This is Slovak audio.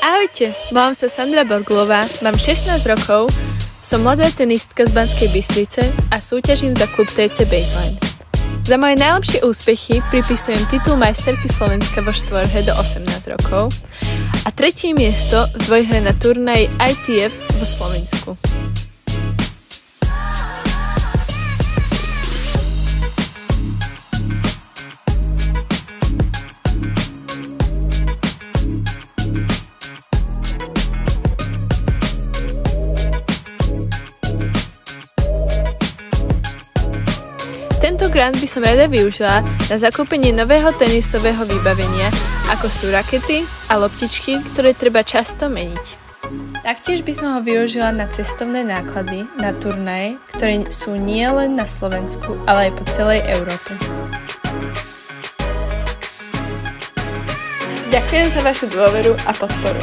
Ahojte, volám sa Sandra Borgulová, mám 16 rokov, som mladá tenistka z Banskej Bystrice a súťažím za klub TC Baseline. Za moje najlepšie úspechy pripisujem titul majsterky Slovenska vo štvorhre do 18 rokov a tretie miesto v dvojhre na turnaji ITF v Slovensku. Tentokrát by som rada využila na zakúpenie nového tenisového vybavenia, ako sú rakety a loptičky, ktoré treba často meniť. Taktiež by som ho využila na cestovné náklady na turnaje, ktoré sú nie len na Slovensku, ale aj po celej Európe. Ďakujem za vašu dôveru a podporu.